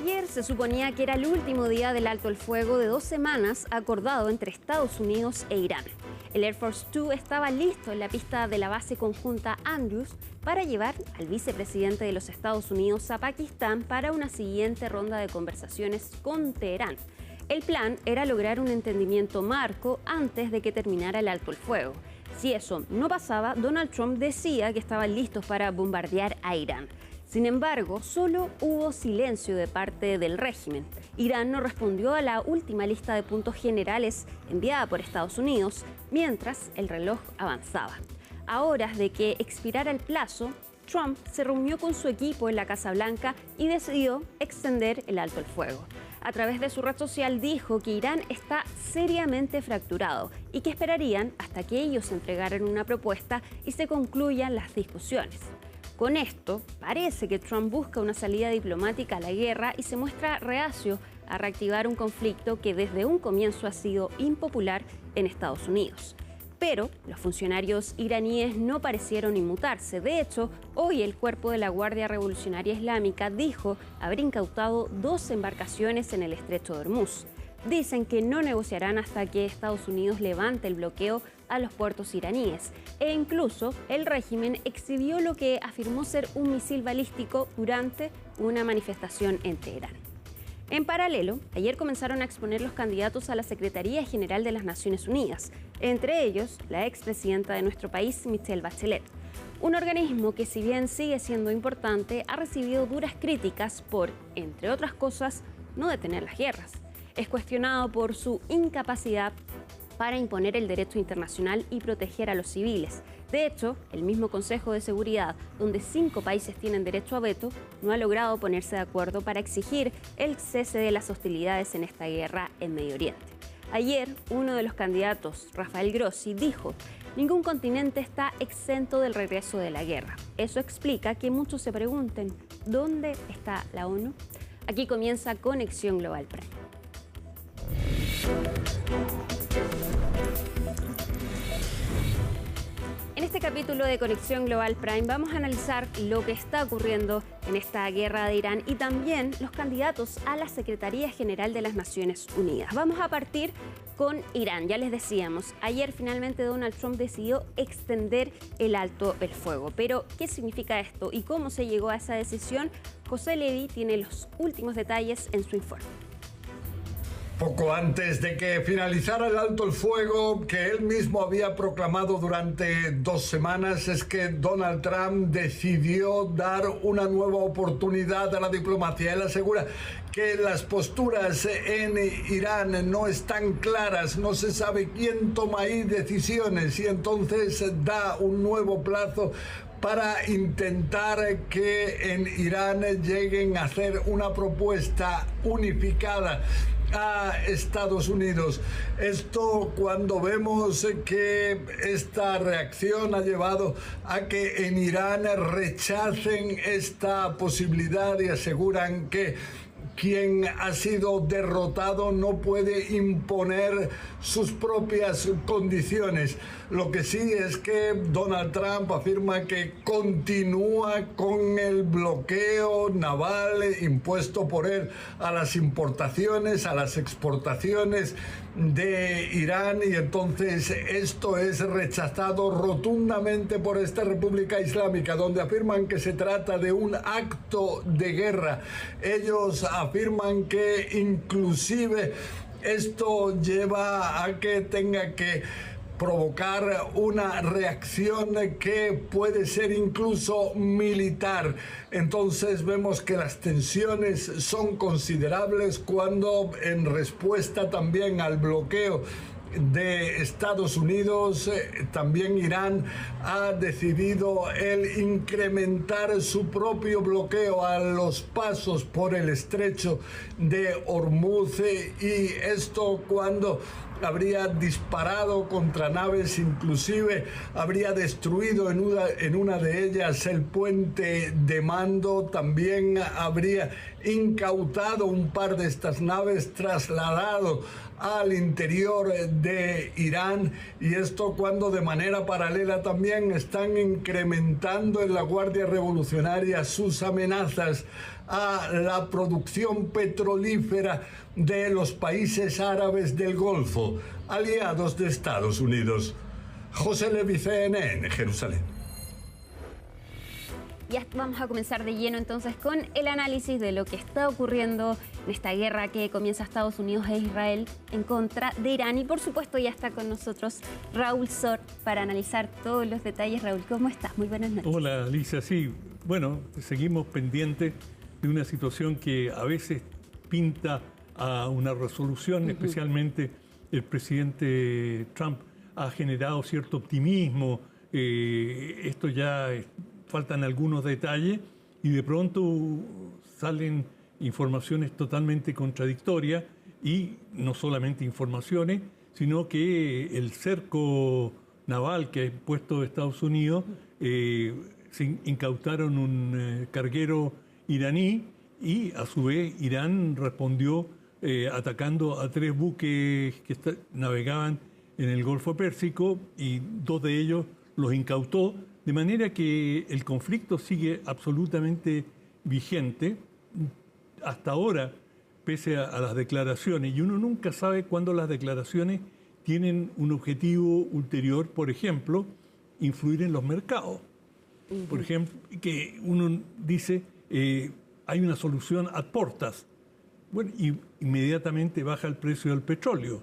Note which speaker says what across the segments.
Speaker 1: Ayer se suponía que era el último día del alto el fuego de 2 semanas acordado entre Estados Unidos e Irán. El Air Force 2 estaba listo en la pista de la base conjunta Andrews para llevar al vicepresidente de los Estados Unidos a Pakistán para una siguiente ronda de conversaciones con Teherán. El plan era lograr un entendimiento marco antes de que terminara el alto el fuego. Si eso no pasaba, Donald Trump decía que estaban listos para bombardear a Irán. Sin embargo, solo hubo silencio de parte del régimen. Irán no respondió a la última lista de puntos generales enviada por Estados Unidos, mientras el reloj avanzaba. A horas de que expirara el plazo, Trump se reunió con su equipo en la Casa Blanca y decidió extender el alto el fuego. A través de su red social dijo que Irán está seriamente fracturado y que esperarían hasta que ellos entregaran una propuesta y se concluyan las discusiones. Con esto, parece que Trump busca una salida diplomática a la guerra y se muestra reacio a reactivar un conflicto que desde un comienzo ha sido impopular en Estados Unidos. Pero los funcionarios iraníes no parecieron inmutarse. De hecho, hoy el cuerpo de la Guardia Revolucionaria Islámica dijo haber incautado 2 embarcaciones en el estrecho de Hormuz. Dicen que no negociarán hasta que Estados Unidos levante el bloqueo a los puertos iraníes. E incluso el régimen exhibió lo que afirmó ser un misil balístico durante una manifestación en Teherán. En paralelo, ayer comenzaron a exponer los candidatos a la Secretaría General de las Naciones Unidas, entre ellos la expresidenta de nuestro país, Michelle Bachelet. Un organismo que, si bien sigue siendo importante, ha recibido duras críticas por, entre otras cosas, no detener las guerras. Es cuestionado por su incapacidad para imponer el derecho internacional y proteger a los civiles. De hecho, el mismo Consejo de Seguridad, donde 5 países tienen derecho a veto, no ha logrado ponerse de acuerdo para exigir el cese de las hostilidades en esta guerra en Medio Oriente. Ayer, uno de los candidatos, Rafael Grossi, dijo: ningún continente está exento del regreso de la guerra. Eso explica que muchos se pregunten, ¿dónde está la ONU? Aquí comienza Conexión Global Prime. En este capítulo de Conexión Global Prime vamos a analizar lo que está ocurriendo en esta guerra de Irán y también los candidatos a la Secretaría General de las Naciones Unidas. Vamos a partir con Irán. Ya les decíamos, ayer finalmente Donald Trump decidió extender el alto el fuego. Pero, ¿qué significa esto y cómo se llegó a esa decisión? José Levi tiene los últimos detalles en su informe.
Speaker 2: Poco antes de que finalizara el alto el fuego que él mismo había proclamado durante 2 semanas, es que Donald Trump decidió dar una nueva oportunidad a la diplomacia. Él asegura que las posturas en Irán no están claras, no se sabe quién toma ahí decisiones y entonces da un nuevo plazo para intentar que en Irán lleguen a hacer una propuesta unificada a Estados Unidos. Esto cuando vemos que esta reacción ha llevado a que en Irán rechacen esta posibilidad y aseguran que quien ha sido derrotado no puede imponer sus propias condiciones. Lo que sí es que Donald Trump afirma que continúa con el bloqueo naval impuesto por él a las importaciones, a las exportaciones de Irán, y entonces esto es rechazado rotundamente por esta República Islámica, donde afirman que se trata de un acto de guerra. Ellos afirman que inclusive esto lleva a que tenga que provocar una reacción que puede ser incluso militar. Entonces vemos que las tensiones son considerables cuando, en respuesta también al bloqueo de Estados Unidos, también Irán ha decidido el incrementar su propio bloqueo a los pasos por el estrecho de Hormuz, y esto cuando habría disparado contra naves, inclusive habría destruido en una de ellas el puente de mando, también habría incautado un par de estas naves, trasladado al interior de Irán, y esto cuando de manera paralela también están incrementando en la Guardia Revolucionaria sus amenazas a la producción petrolífera de los países árabes del Golfo, aliados de Estados Unidos. José Levi, CNN, Jerusalén.
Speaker 1: Ya vamos a comenzar de lleno entonces con el análisis de lo que está ocurriendo en esta guerra que comienza Estados Unidos e Israel en contra de Irán. Y por supuesto ya está con nosotros Raúl Sor para analizar todos los detalles. Raúl, ¿cómo estás? Muy buenas noches.
Speaker 3: Hola, Alicia. Sí, bueno, seguimos pendientes de una situación que a veces pinta a una resolución, especialmente el presidente Trump ha generado cierto optimismo. Esto ya faltan algunos detalles y de pronto salen informaciones totalmente contradictorias, y no solamente informaciones, sino que el cerco naval que ha puesto Estados Unidos, se incautaron un carguero iraní y a su vez Irán respondió atacando a 3 buques que navegaban en el Golfo Pérsico, y 2 de ellos los incautó, de manera que el conflicto sigue absolutamente vigente hasta ahora, pese a las declaraciones, y uno nunca sabe cuándo las declaraciones tienen un objetivo ulterior, por ejemplo, influir en los mercados. Por ejemplo, que uno dice, hay una solución ad portas, bueno, y inmediatamente baja el precio del petróleo,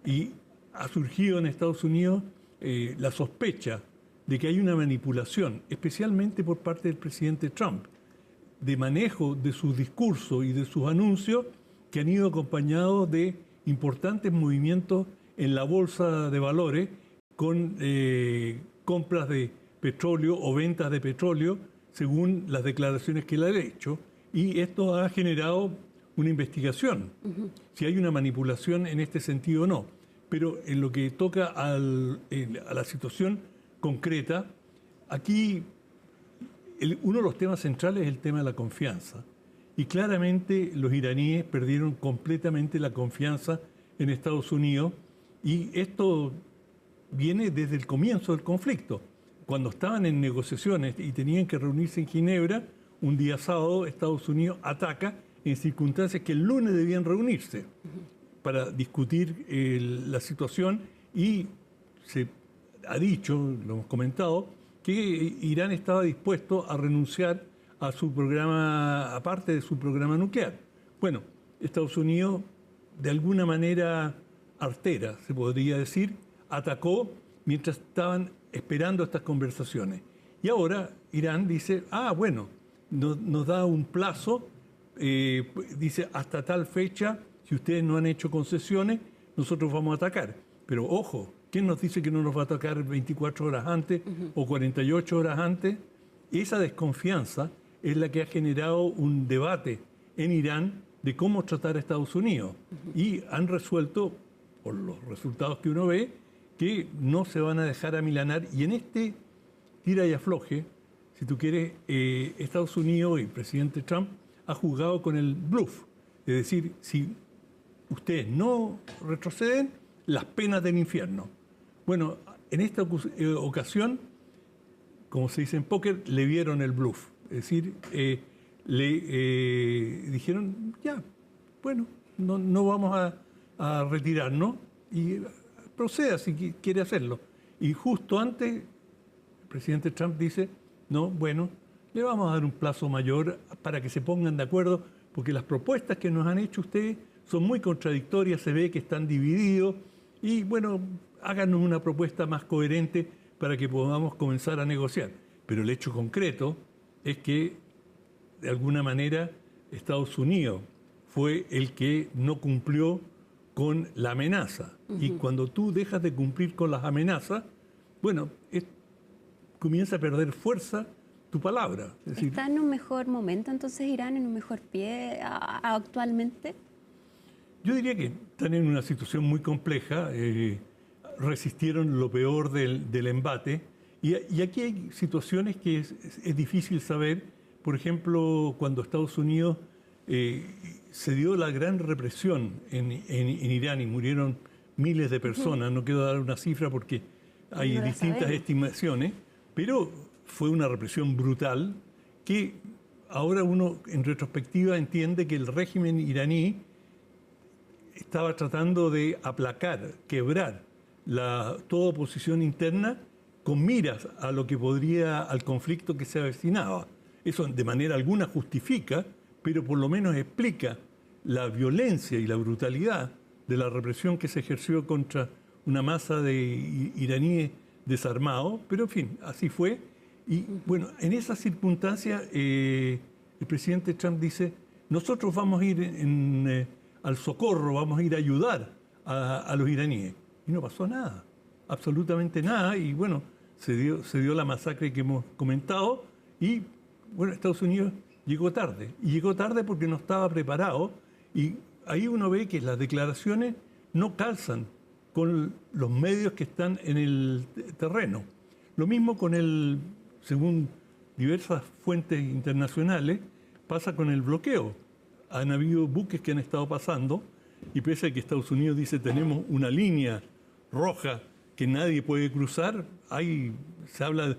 Speaker 3: y ha surgido en Estados Unidos la sospecha de que hay una manipulación, especialmente por parte del presidente Trump, de manejo de su discurso y de sus anuncios, que han ido acompañados de importantes movimientos en la bolsa de valores, con compras de petróleo o ventas de petróleo, según las declaraciones que él ha hecho, y esto ha generado una investigación, si hay una manipulación en este sentido o no. Pero en lo que toca a la situación concreta, aquí uno de los temas centrales es el tema de la confianza. Y claramente los iraníes perdieron completamente la confianza en Estados Unidos, y esto viene desde el comienzo del conflicto. Cuando estaban en negociaciones y tenían que reunirse en Ginebra, un día sábado Estados Unidos ataca en circunstancias que el lunes debían reunirse para discutir la situación, y se ha dicho, lo hemos comentado, que Irán estaba dispuesto a renunciar a su programa, aparte de su programa nuclear. Bueno, Estados Unidos, de alguna manera artera, se podría decir, atacó mientras estaban esperando estas conversaciones. Y ahora Irán dice, bueno, nos da un plazo, dice hasta tal fecha, si ustedes no han hecho concesiones, nosotros vamos a atacar. Pero ojo, ¿quién nos dice que no nos va a atacar 24 horas antes o 48 horas antes? Esa desconfianza es la que ha generado un debate en Irán de cómo tratar a Estados Unidos. Y han resuelto, por los resultados que uno ve, que no se van a dejar amilanar. Y en este tira y afloje, si tú quieres, Estados Unidos y el presidente Trump ha jugado con el bluff. Es decir, si ustedes no retroceden, las penas del infierno. Bueno, en esta ocasión, como se dice en póker, le vieron el bluff. Es decir, le dijeron, ya, bueno, no vamos a retirarnos, y proceda si quiere hacerlo. Y justo antes, el presidente Trump dice, no, bueno, le vamos a dar un plazo mayor para que se pongan de acuerdo, porque las propuestas que nos han hecho ustedes son muy contradictorias, se ve que están divididos, y bueno, háganos una propuesta más coherente para que podamos comenzar a negociar. Pero el hecho concreto es que, de alguna manera, Estados Unidos fue el que no cumplió con la amenaza. Y cuando tú dejas de cumplir con las amenazas, bueno, comienza a perder fuerza tu palabra. Es decir,
Speaker 1: ¿está en un mejor momento entonces Irán, en un mejor pie actualmente?
Speaker 3: Yo diría que están en una situación muy compleja, resistieron lo peor del embate, y aquí hay situaciones que es difícil saber. Por ejemplo, cuando Estados Unidos se dio la gran represión en Irán y murieron miles de personas. No quiero dar una cifra porque hay distintas estimaciones, pero fue una represión brutal que ahora uno en retrospectiva entiende que el régimen iraní estaba tratando de aplacar, quebrar toda oposición interna con miras a lo que podría, al conflicto que se avecinaba. Eso de manera alguna justifica, pero por lo menos explica la violencia y la brutalidad de la represión que se ejerció contra una masa de iraníes desarmados, pero en fin, así fue. Y bueno, en esas circunstancias el presidente Trump dice, nosotros vamos a ir al socorro, vamos a ir a ayudar a los iraníes. Y no pasó nada, absolutamente nada. Y bueno, se dio la masacre que hemos comentado y bueno, Estados Unidos llegó tarde. Y llegó tarde porque no estaba preparado. Y ahí uno ve que las declaraciones no calzan con los medios que están en el terreno. Lo mismo según diversas fuentes internacionales, pasa con el bloqueo. Han habido buques que han estado pasando y pese a que Estados Unidos dice tenemos una línea roja que nadie puede cruzar, se habla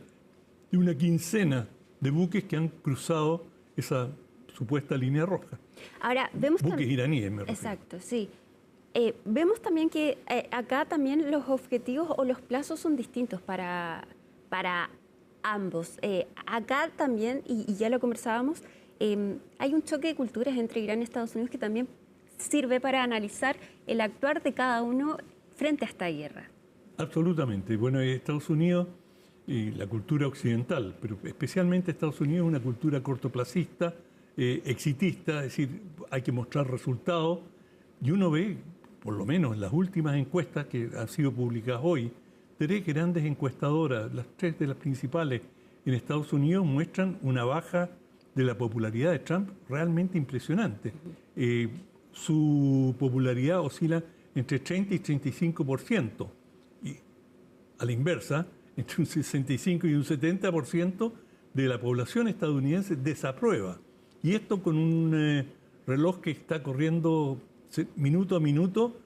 Speaker 3: de una quincena de buques que han cruzado esa supuesta línea roja.
Speaker 1: Ahora, vemos
Speaker 3: buques iraníes, me refiero.
Speaker 1: Exacto, sí. Vemos también que acá también los objetivos o los plazos son distintos para ambos. Acá también, y ya lo conversábamos, hay un choque de culturas entre Irán y Estados Unidos que también sirve para analizar el actuar de cada uno frente a esta guerra.
Speaker 3: Absolutamente. Bueno, Estados Unidos y la cultura occidental, pero especialmente Estados Unidos es una cultura cortoplacista, exitista, es decir, hay que mostrar resultados. Y uno ve, por lo menos en las últimas encuestas que han sido publicadas hoy, 3 grandes encuestadoras, las 3 de las principales en Estados Unidos, muestran una baja de la popularidad de Trump realmente impresionante. Su popularidad oscila entre 30 y 35%. Y a la inversa, entre un 65 y un 70% de la población estadounidense desaprueba. Y esto con un reloj que está corriendo minuto a minuto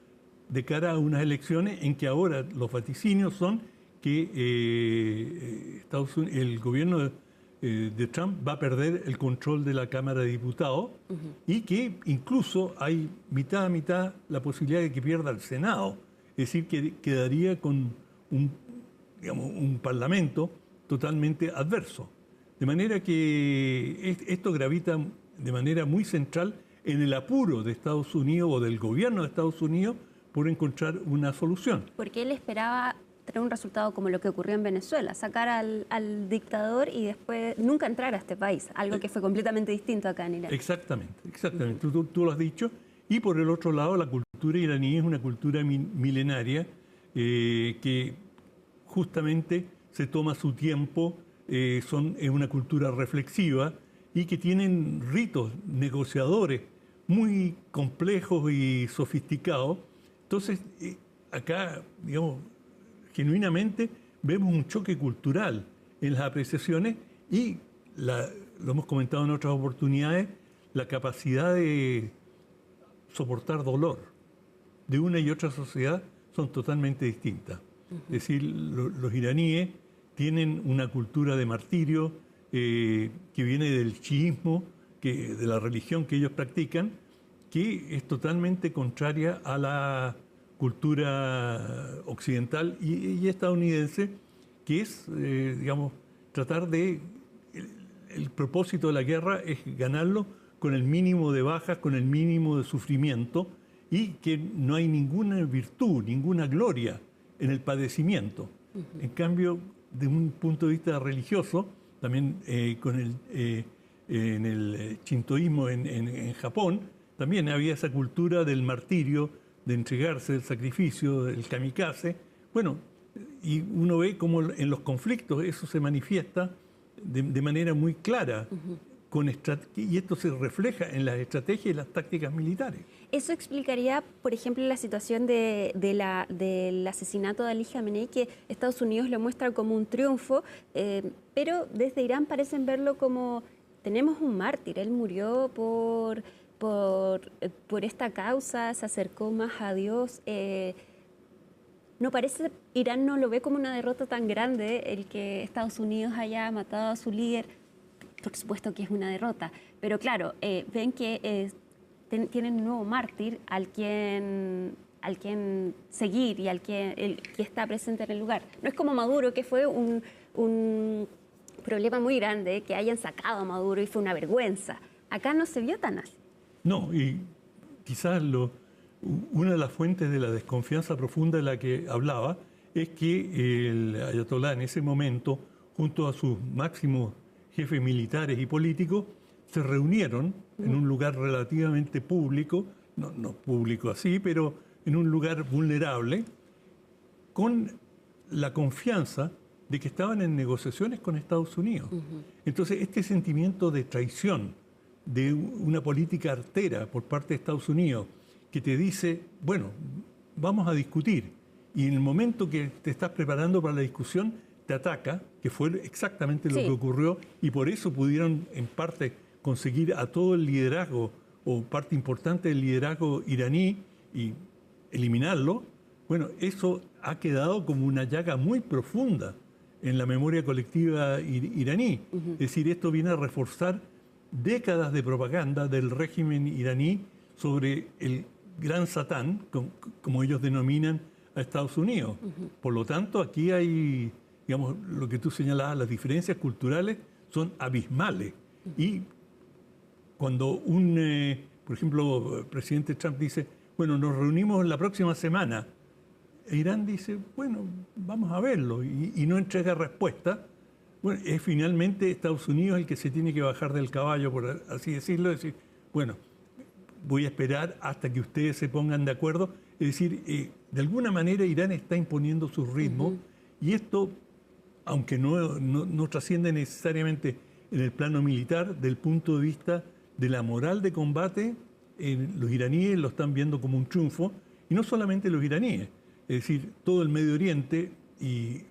Speaker 3: de cara a unas elecciones en que ahora los vaticinios son que el gobierno de Trump va a perder el control de la Cámara de Diputados y que incluso hay mitad a mitad la posibilidad de que pierda el Senado. Es decir, que quedaría con un parlamento totalmente adverso. De manera que esto gravita de manera muy central en el apuro de Estados Unidos o del gobierno de Estados Unidos por encontrar una solución.
Speaker 1: Porque él esperaba tener un resultado como lo que ocurrió en Venezuela, sacar al dictador y después nunca entrar a este país, algo que fue completamente distinto acá en Irán.
Speaker 3: Exactamente. Tú lo has dicho. Y por el otro lado, la cultura iraní es una cultura milenaria que justamente se toma su tiempo, es una cultura reflexiva y que tienen ritos negociadores muy complejos y sofisticados. Entonces, acá, digamos, genuinamente vemos un choque cultural en las apreciaciones y, lo hemos comentado en otras oportunidades, la capacidad de soportar dolor de una y otra sociedad son totalmente distintas. Es decir, los iraníes tienen una cultura de martirio que viene del chiismo, de la religión que ellos practican, que es totalmente contraria a la cultura occidental y estadounidense, que es, digamos, tratar de... El propósito de la guerra es ganarlo con el mínimo de bajas, con el mínimo de sufrimiento, y que no hay ninguna virtud, ninguna gloria en el padecimiento. En cambio, de un punto de vista religioso, también en el shintoísmo en Japón, también había esa cultura del martirio, de entregarse, del sacrificio, del kamikaze. Bueno, y uno ve cómo en los conflictos eso se manifiesta de manera muy clara. Y esto se refleja en las estrategias y las tácticas militares.
Speaker 1: Eso explicaría, por ejemplo, la situación del asesinato de Ali Khamenei, que Estados Unidos lo muestra como un triunfo, pero desde Irán parecen verlo como, tenemos un mártir, él murió por por esta causa, se acercó más a Dios. No parece, Irán no lo ve como una derrota tan grande el que Estados Unidos haya matado a su líder. Por supuesto que es una derrota, pero claro, ven que tienen un nuevo mártir al quien seguir y el que está presente en el lugar. No es como Maduro, que fue un problema muy grande que hayan sacado a Maduro y fue una vergüenza. Acá no se vio tan así.
Speaker 3: No, y quizás una de las fuentes de la desconfianza profunda de la que hablaba es que el ayatolá en ese momento, junto a sus máximos jefes militares y políticos, se reunieron en un lugar relativamente público, no público así, pero en un lugar vulnerable, con la confianza de que estaban en negociaciones con Estados Unidos. Entonces, este sentimiento de traición, de una política artera por parte de Estados Unidos, que te dice, bueno, vamos a discutir, y en el momento que te estás preparando para la discusión, te ataca, que fue exactamente lo que ocurrió, y por eso pudieron, en parte, conseguir a todo el liderazgo, o parte importante del liderazgo iraní, y eliminarlo. Bueno, eso ha quedado como una llaga muy profunda en la memoria colectiva iraní. Es decir, esto viene a reforzar décadas de propaganda del régimen iraní sobre el gran Satán, como ellos denominan a Estados Unidos. Por lo tanto, aquí hay, digamos, lo que tú señalabas, las diferencias culturales son abismales. Y cuando por ejemplo, el presidente Trump dice, bueno, nos reunimos la próxima semana, Irán dice, bueno, vamos a verlo, y no entrega respuesta. Bueno, es finalmente Estados Unidos el que se tiene que bajar del caballo, por así decirlo, decir, bueno, voy a esperar hasta que ustedes se pongan de acuerdo. Es decir, de alguna manera Irán está imponiendo su ritmo, y esto, aunque no trasciende necesariamente en el plano militar, del punto de vista de la moral de combate, los iraníes lo están viendo como un triunfo, y no solamente los iraníes, es decir, todo el Medio Oriente y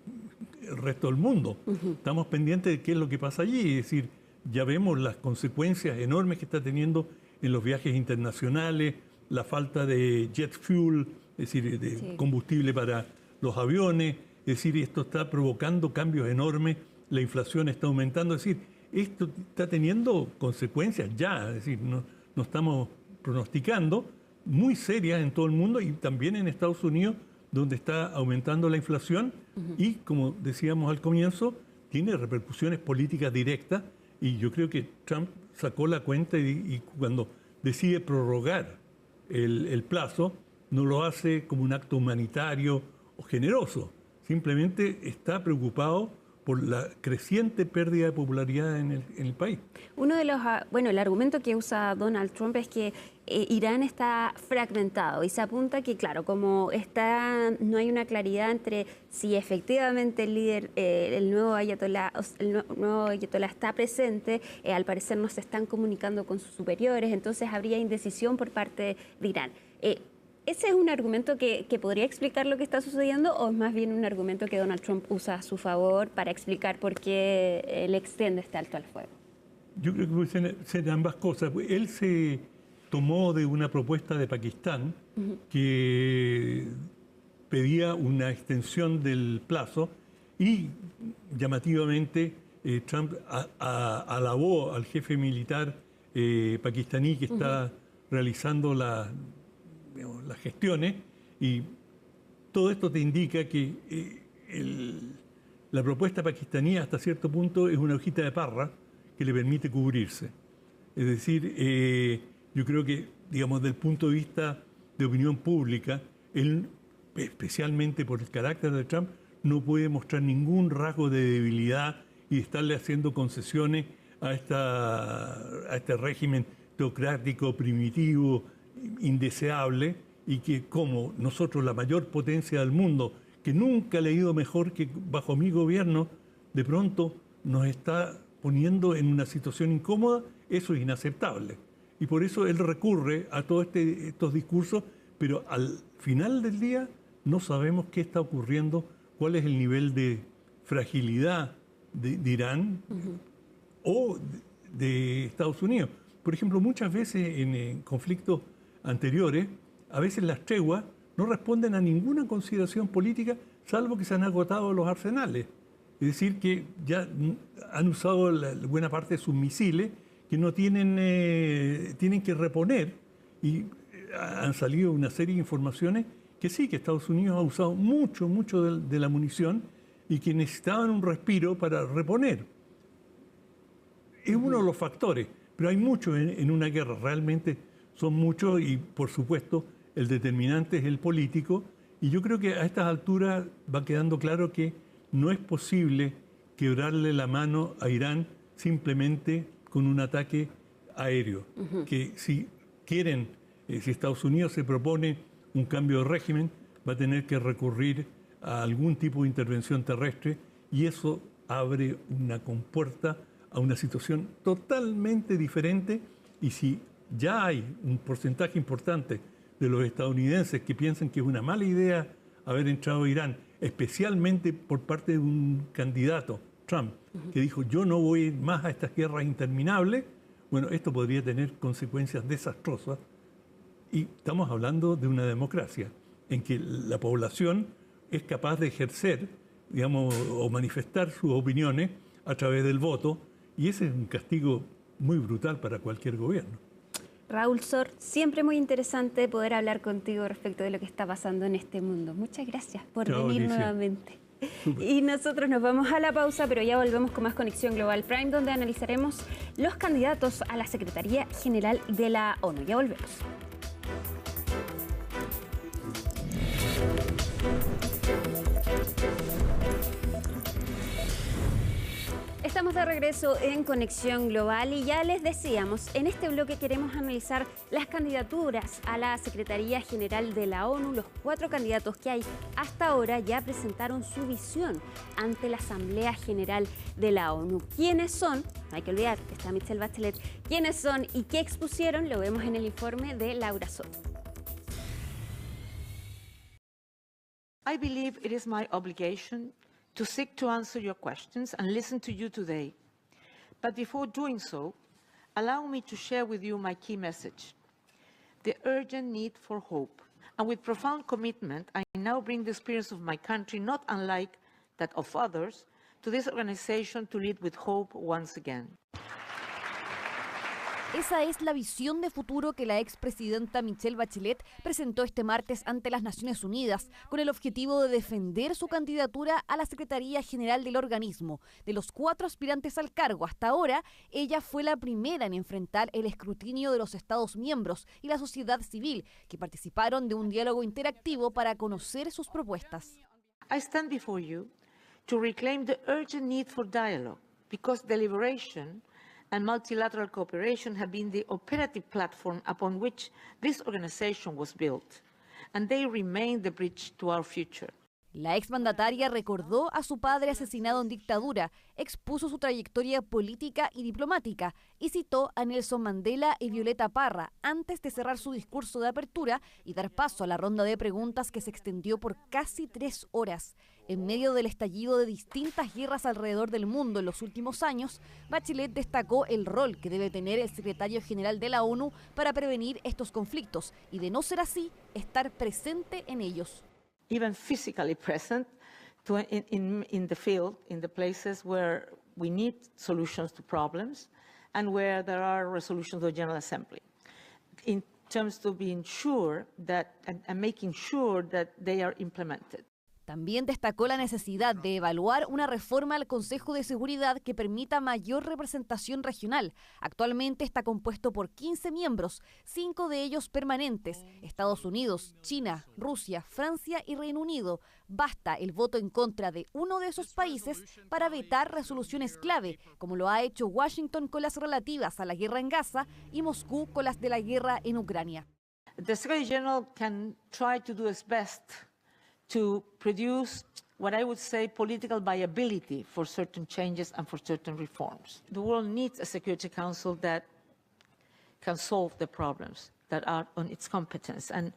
Speaker 3: el resto del mundo. Estamos pendientes de qué es lo que pasa allí, es decir, ya vemos las consecuencias enormes que está teniendo en los viajes internacionales, la falta de jet fuel, es decir, de combustible para los aviones, es decir, esto está provocando cambios enormes, la inflación está aumentando, es decir, esto está teniendo consecuencias ya, es decir, no estamos pronosticando, muy serias en todo el mundo y también en Estados Unidos, donde está aumentando la inflación y, como decíamos al comienzo, tiene repercusiones políticas directas, y yo creo que Trump sacó la cuenta y cuando decide prorrogar el plazo, no lo hace como un acto humanitario o generoso, simplemente está preocupado por la creciente pérdida de popularidad en el país.
Speaker 1: Uno de los, el argumento que usa Donald Trump es que Irán está fragmentado y se apunta que, claro, como no hay una claridad entre si efectivamente el líder, el nuevo ayatolá está presente, al parecer no se están comunicando con sus superiores, entonces habría indecisión por parte de Irán. ¿Ese es un argumento que podría explicar lo que está sucediendo, o es más bien un argumento que Donald Trump usa a su favor para explicar por qué le extiende este alto al fuego?
Speaker 3: Yo creo que pueden ser ambas cosas. Él se tomó de una propuesta de Pakistán que pedía una extensión del plazo, y llamativamente Trump alabó al jefe militar pakistaní que está realizando las gestiones, y todo esto te indica que la propuesta pakistaní hasta cierto punto es una hojita de parra que le permite cubrirse. Es decir, yo creo que, digamos, desde el punto de vista de opinión pública, él, especialmente por el carácter de Trump, no puede mostrar ningún rasgo de debilidad y estarle haciendo concesiones a este régimen teocrático, primitivo, indeseable, y que, como nosotros, la mayor potencia del mundo, que nunca le ha ido mejor que bajo mi gobierno, de pronto nos está poniendo en una situación incómoda, eso es inaceptable. Y por eso él recurre a todos estos discursos, pero al final del día no sabemos qué está ocurriendo, cuál es el nivel de fragilidad de Irán o de Estados Unidos. Por ejemplo, muchas veces en conflictos anteriores, a veces las treguas no responden a ninguna consideración política, salvo que se han agotado los arsenales. Es decir, que ya han usado buena parte de sus misiles, que no tienen que reponer, y han salido una serie de informaciones que sí, que Estados Unidos ha usado mucho de la munición y que necesitaban un respiro para reponer. Es uno de los factores, pero hay muchos en una guerra, realmente son muchos, y por supuesto el determinante es el político, y yo creo que a estas alturas va quedando claro que no es posible quebrarle la mano a Irán simplemente con un ataque aéreo. Que si quieren, si Estados Unidos se propone un cambio de régimen, va a tener que recurrir a algún tipo de intervención terrestre, y eso abre una compuerta a una situación totalmente diferente. Y si ya hay un porcentaje importante de los estadounidenses que piensan que es una mala idea haber entrado a Irán, especialmente por parte de un candidato, Trump, que dijo yo no voy más a estas guerras interminables, bueno, esto podría tener consecuencias desastrosas. Y estamos hablando de una democracia en que la población es capaz de ejercer, digamos, o manifestar sus opiniones a través del voto, y ese es un castigo muy brutal para cualquier gobierno.
Speaker 1: Raúl Sor, siempre muy interesante poder hablar contigo respecto de lo que está pasando en este mundo. Muchas gracias por venir
Speaker 3: Alicia.
Speaker 1: nuevamente.
Speaker 3: Super.
Speaker 1: Y nosotros nos vamos a la pausa, pero ya volvemos con más Conexión Global Prime, donde analizaremos los candidatos a la Secretaría General de la ONU. Ya volvemos. Estamos de regreso en Conexión Global y ya les decíamos, en este bloque queremos analizar las candidaturas a la Secretaría General de la ONU. Los 4 candidatos que hay hasta ahora ya presentaron su visión ante la Asamblea General de la ONU. ¿Quiénes son? No hay que olvidar que está Michelle Bachelet. ¿Quiénes son y qué expusieron? Lo vemos en el informe de Laura Soto.
Speaker 4: I believe it is my obligation to seek to answer your questions and listen to you today. But before doing so, allow me to share with you my key message, the urgent need for hope. And with profound commitment, I now bring the experience of my country, not unlike that of others, to this organization to lead with hope once again.
Speaker 5: Esa es la visión de futuro que la expresidenta Michelle Bachelet presentó este martes ante las Naciones Unidas, con el objetivo de defender su candidatura a la Secretaría General del organismo. De los 4 aspirantes al cargo hasta ahora, ella fue la primera en enfrentar el escrutinio de los Estados miembros y la sociedad civil, que participaron de un diálogo interactivo para conocer sus propuestas.
Speaker 4: I stand before you to reclaim the urgent need for dialogue, because deliberation and multilateral cooperation have been the operative platform upon which this organization was built, and they remain the bridge to our future.
Speaker 5: La exmandataria recordó a su padre asesinado en dictadura, expuso su trayectoria política y diplomática y citó a Nelson Mandela y Violeta Parra antes de cerrar su discurso de apertura y dar paso a la ronda de preguntas que se extendió por casi 3 horas. En medio del estallido de distintas guerras alrededor del mundo en los últimos años, Bachelet destacó el rol que debe tener el secretario general de la ONU para prevenir estos conflictos y, de no ser así, estar presente en ellos.
Speaker 4: Even physically present in the field, in the places where we need solutions to problems and where there are resolutions of the General Assembly, in terms of being sure that and making sure that they are implemented.
Speaker 5: También destacó la necesidad de evaluar una reforma al Consejo de Seguridad que permita mayor representación regional. Actualmente está compuesto por 15 miembros, 5 de ellos permanentes: Estados Unidos, China, Rusia, Francia y Reino Unido. Basta el voto en contra de uno de esos países para vetar resoluciones clave, como lo ha hecho Washington con las relativas a la guerra en Gaza y Moscú con las de la guerra en Ucrania.
Speaker 4: The Secretary General can try to do his best to produce what I would say political viability for certain changes and for certain reforms. The world needs a Security Council that can solve the problems that are on its competence, and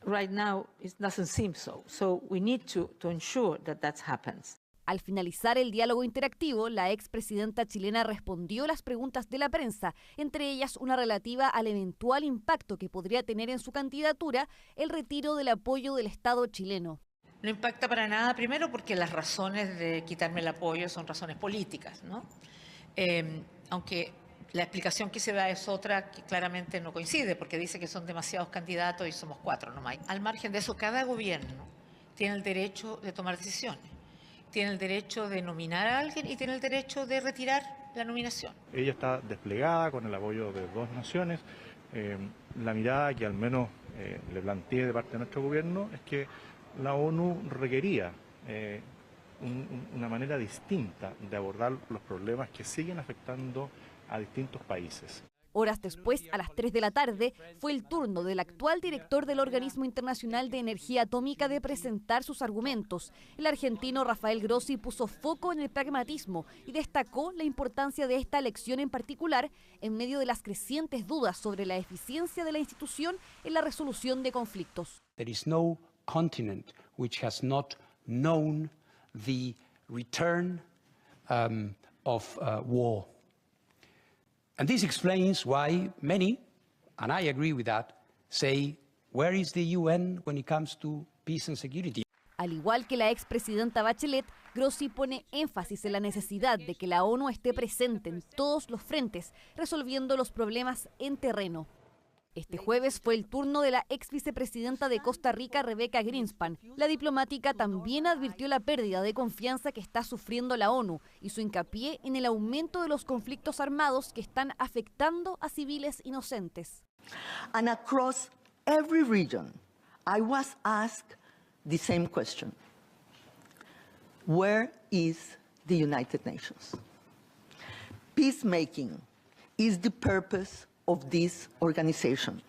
Speaker 4: right now it doesn't seem so. So we need to ensure that that happens.
Speaker 5: Al finalizar el diálogo interactivo, la expresidenta chilena respondió las preguntas de la prensa, entre ellas una relativa al eventual impacto que podría tener en su candidatura el retiro del apoyo del Estado chileno.
Speaker 4: No impacta para nada, primero porque las razones de quitarme el apoyo son razones políticas, ¿no? Aunque la explicación que se da es otra que claramente no coincide, porque dice que son demasiados candidatos y somos 4 nomás. Al margen de eso, cada gobierno tiene el derecho de tomar decisiones. Tiene el derecho de nominar a alguien y tiene el derecho de retirar la nominación.
Speaker 6: Ella está desplegada con el apoyo de 2 naciones. La mirada que al menos le planteé de parte de nuestro gobierno es que la ONU requería una manera distinta de abordar los problemas que siguen afectando a distintos países.
Speaker 5: Horas después, a las 3 de la tarde, fue el turno del actual director del Organismo Internacional de Energía Atómica de presentar sus argumentos. El argentino Rafael Grossi puso foco en el pragmatismo y destacó la importancia de esta elección en particular en medio de las crecientes dudas sobre la eficiencia de la institución en la resolución de conflictos.
Speaker 7: There is no continent which has not known the return of war. And this explains why many, and I agree with that, say, where is the UN when it comes to peace and security?
Speaker 5: Al igual que la expresidenta Bachelet, Grossi pone énfasis en la necesidad de que la ONU esté presente en todos los frentes, resolviendo los problemas en terreno. Este jueves fue el turno de la ex vicepresidenta de Costa Rica, Rebecca Greenspan. La diplomática también advirtió la pérdida de confianza que está sufriendo la ONU y su hincapié en el aumento de los conflictos armados que están afectando a civiles inocentes.
Speaker 8: And across every region, I was asked the same question. Where is the United Nations? Peacemaking is the purpose of this organization.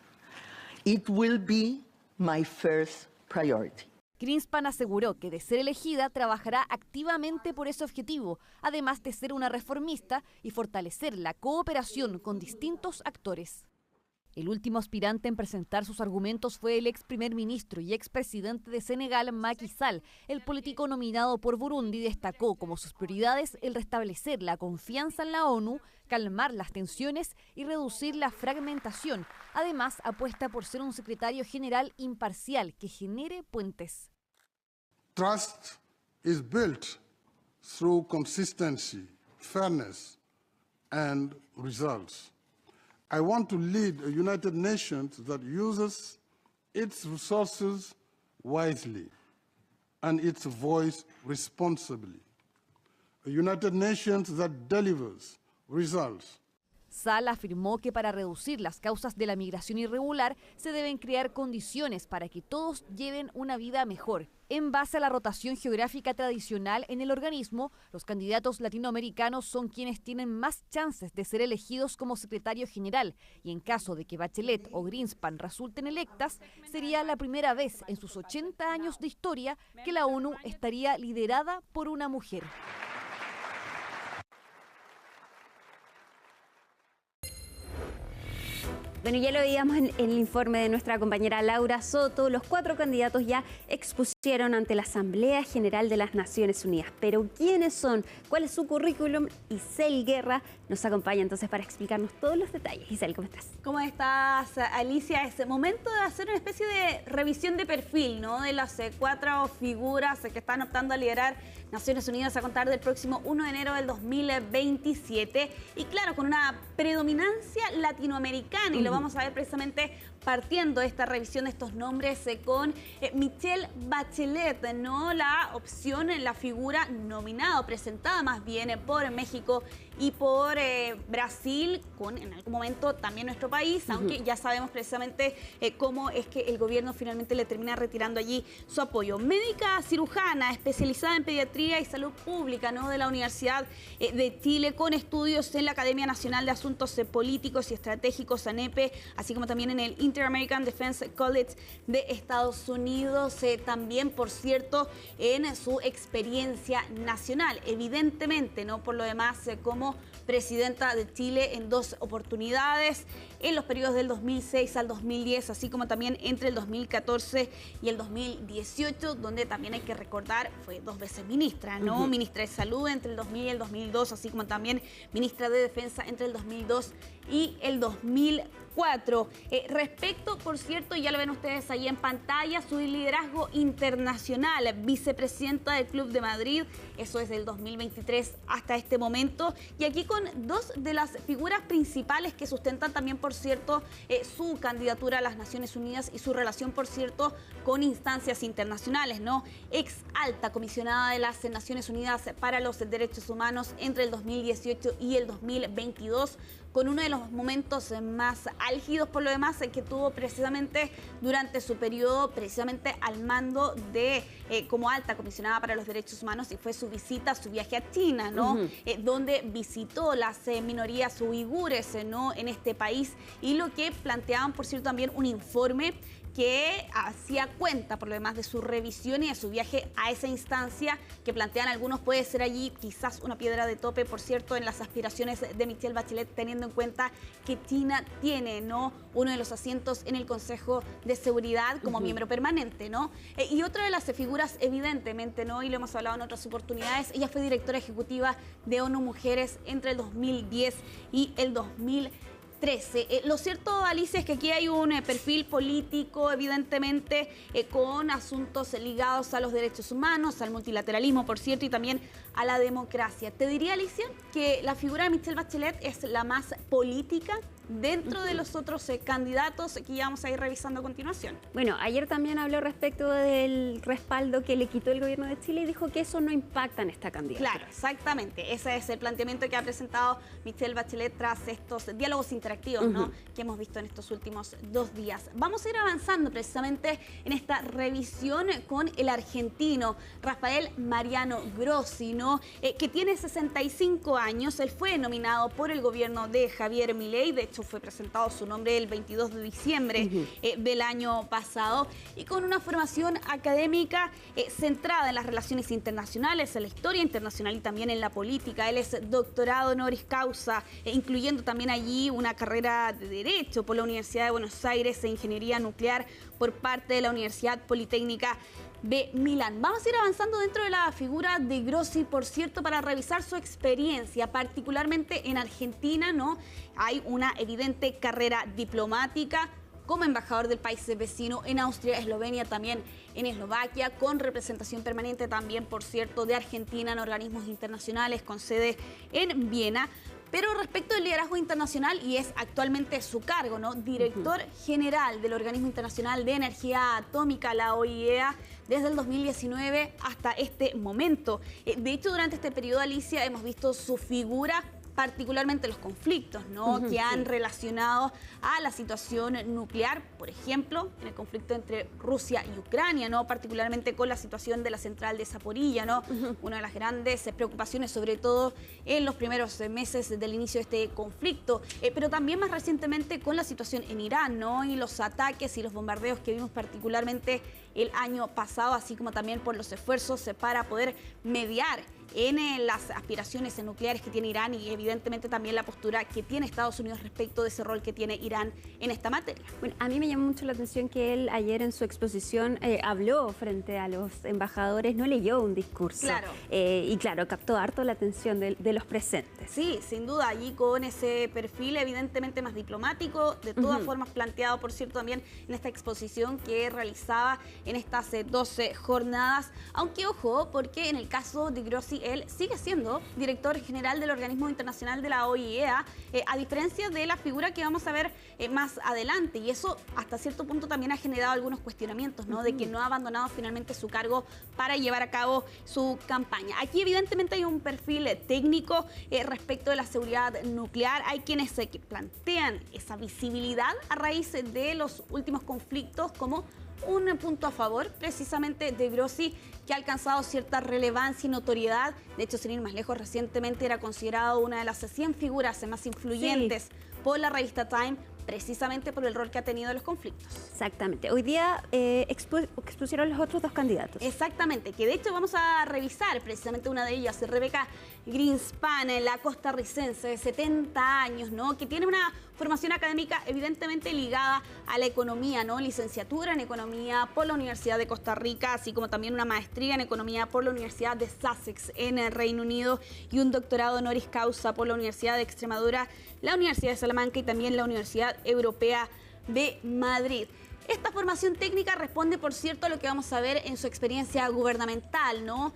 Speaker 8: It will be my first priority.
Speaker 5: Greenspan aseguró que de ser elegida trabajará activamente por ese objetivo, además de ser una reformista y fortalecer la cooperación con distintos actores. El último aspirante en presentar sus argumentos fue el ex primer ministro y expresidente de Senegal, Macky Sall. El político nominado por Burundi destacó como sus prioridades el restablecer la confianza en la ONU, calmar las tensiones y reducir la fragmentación. Además, apuesta por ser un secretario general imparcial que genere puentes.
Speaker 9: Trust is built through consistency, fairness, and results. I want to lead a United Nations that uses its resources wisely and its voice responsibly. A United Nations that delivers results.
Speaker 5: Sall afirmó que para reducir las causas de la migración irregular se deben crear condiciones para que todos lleven una vida mejor. En base a la rotación geográfica tradicional en el organismo, los candidatos latinoamericanos son quienes tienen más chances de ser elegidos como secretario general y en caso de que Bachelet o Greenspan resulten electas, sería la primera vez en sus 80 años de historia que la ONU estaría liderada por una mujer.
Speaker 1: Bueno, ya lo veíamos en el informe de nuestra compañera Laura Soto. Los 4 candidatos ya expusieron ante la Asamblea General de las Naciones Unidas. Pero ¿quiénes son? ¿Cuál es su currículum? Isel Guerra nos acompaña entonces para explicarnos todos los detalles. Isel, ¿cómo estás?
Speaker 10: ¿Cómo estás, Alicia? Es el momento de hacer una especie de revisión de perfil, ¿no? De las 4 figuras que están optando a liderar Naciones Unidas a contar del próximo 1 de enero del 2027. Y claro, con una predominancia latinoamericana. Y lo vamos a ver precisamente partiendo de esta revisión de estos nombres con Michelle Bachelet, ¿no? La opción, la figura nominada o presentada más bien por México y por Brasil, con en algún momento también nuestro país, aunque ya sabemos precisamente cómo es que el gobierno finalmente le termina retirando allí su apoyo. Médica cirujana, especializada en pediatría y salud pública, ¿no? De la Universidad de Chile, con estudios en la Academia Nacional de Asuntos Políticos y Estratégicos, ANEPE, así como también en el Inter-American Defense College de Estados Unidos, también, por cierto, en su experiencia nacional. Evidentemente, ¿no? Por lo demás, como presidenta de Chile en 2 oportunidades, en los periodos del 2006 al 2010, así como también entre el 2014 y el 2018, donde también hay que recordar, fue 2 veces ministra, ¿no? Ministra de Salud entre el 2000 y el 2002, así como también ministra de Defensa entre el 2002 y el 2004. Respecto, por cierto, ya lo ven ustedes ahí en pantalla, su liderazgo internacional, vicepresidenta del Club de Madrid, eso es del 2023 hasta este momento, y aquí con 2 de las figuras principales que sustentan también, por cierto, su candidatura a las Naciones Unidas y su relación, por cierto, con instancias internacionales, ¿no? Ex alta comisionada de las Naciones Unidas para los Derechos Humanos entre el 2018 y el 2022, con uno de los momentos más álgidos, por lo demás, que tuvo precisamente durante su periodo, precisamente al mando de como alta comisionada para los derechos humanos, y fue su visita, su viaje a China, ¿no? Donde visitó las minorías uigures, ¿no? En este país, y lo que planteaban, por cierto, también un informe que hacía cuenta, por lo demás, de su revisión y de su viaje a esa instancia que plantean algunos puede ser allí quizás una piedra de tope, por cierto, en las aspiraciones de Michelle Bachelet, teniendo en cuenta que China tiene, ¿no?, uno de los asientos en el Consejo de Seguridad como miembro permanente, ¿no? Y otra de las figuras, evidentemente, ¿no?, y lo hemos hablado en otras oportunidades, ella fue directora ejecutiva de ONU Mujeres entre el 2010 y el 2013. Lo cierto, Alicia, es que aquí hay un perfil político, evidentemente, con asuntos ligados a los derechos humanos, al multilateralismo, por cierto, y también a la democracia. Te diría, Alicia, que la figura de Michelle Bachelet es la más política dentro de los otros candidatos que ya vamos a ir revisando a continuación.
Speaker 1: Bueno, ayer también habló respecto del respaldo que le quitó el gobierno de Chile y dijo que eso no impacta en esta candidatura.
Speaker 10: Claro, exactamente. Ese es el planteamiento que ha presentado Michelle Bachelet tras estos diálogos interactivos, ¿no?, que hemos visto en estos últimos 2 días. Vamos a ir avanzando precisamente en esta revisión con el argentino Rafael Mariano Grossi, ¿no?, que tiene 65 años. Él fue nominado por el gobierno de Javier Milei. De hecho, fue presentado su nombre el 22 de diciembre del año pasado, y con una formación académica centrada en las relaciones internacionales, en la historia internacional y también en la política. Él es doctorado honoris causa, incluyendo también allí una carrera de Derecho por la Universidad de Buenos Aires e Ingeniería Nuclear por parte de la Universidad Politécnica de Milán. Vamos a ir avanzando dentro de la figura de Grossi, por cierto, para revisar su experiencia, particularmente en Argentina, ¿no? Hay una evidente carrera diplomática como embajador del país vecino en Austria, Eslovenia, también en Eslovaquia, con representación permanente también, por cierto, de Argentina en organismos internacionales con sede en Viena. Pero respecto del liderazgo internacional, y es actualmente su cargo, ¿no?, director general del Organismo Internacional de Energía Atómica, la OIEA, desde el 2019 hasta este momento. De hecho, durante este periodo, Alicia, hemos visto su figura, particularmente los conflictos, ¿no?, que han relacionado a la situación nuclear, por ejemplo, en el conflicto entre Rusia y Ucrania, ¿no?, particularmente con la situación de la central de Zaporilla, ¿no?, una de las grandes preocupaciones, sobre todo en los primeros meses del inicio de este conflicto, pero también más recientemente con la situación en Irán, ¿no?, y los ataques y los bombardeos que vimos particularmente el año pasado, así como también por los esfuerzos para poder mediar en las aspiraciones nucleares que tiene Irán, y evidentemente también la postura que tiene Estados Unidos respecto de ese rol que tiene Irán en esta materia.
Speaker 1: Bueno, a mí me llamó mucho la atención que él ayer en su exposición habló frente a los embajadores, no leyó un discurso.
Speaker 10: Claro.
Speaker 1: Y claro, captó harto la atención de los presentes.
Speaker 10: Sí, sin duda, allí con ese perfil evidentemente más diplomático, de todas formas planteado, por cierto, también en esta exposición que realizaba en estas 12 jornadas. Aunque ojo, porque en el caso de Grossi, él sigue siendo director general del Organismo Internacional de la OIEA, a diferencia de la figura que vamos a ver más adelante. Y eso hasta cierto punto también ha generado algunos cuestionamientos, ¿no?, de que no ha abandonado finalmente su cargo para llevar a cabo su campaña. Aquí evidentemente hay un perfil técnico respecto de la seguridad nuclear. Hay quienes que plantean esa visibilidad a raíz de los últimos conflictos como un punto a favor precisamente de Grossi, que ha alcanzado cierta relevancia y notoriedad. De hecho, sin ir más lejos, recientemente era considerado una de las 100 figuras más influyentes por la revista Time precisamente por el rol que ha tenido en los conflictos.
Speaker 1: Exactamente. Hoy día expusieron los otros dos candidatos.
Speaker 10: Exactamente, que de hecho vamos a revisar precisamente una de ellas, Rebeca Greenspan, la costarricense de 70 años, ¿no? Que tiene una formación académica evidentemente ligada a la economía, ¿no? Licenciatura en economía por la Universidad de Costa Rica, así como también una maestría en economía por la Universidad de Sussex en el Reino Unido y un doctorado honoris causa por la Universidad de Extremadura, la Universidad de Salamanca y también la Universidad Europea de Madrid. Esta formación técnica responde, por cierto, a lo que vamos a ver en su experiencia gubernamental, ¿no?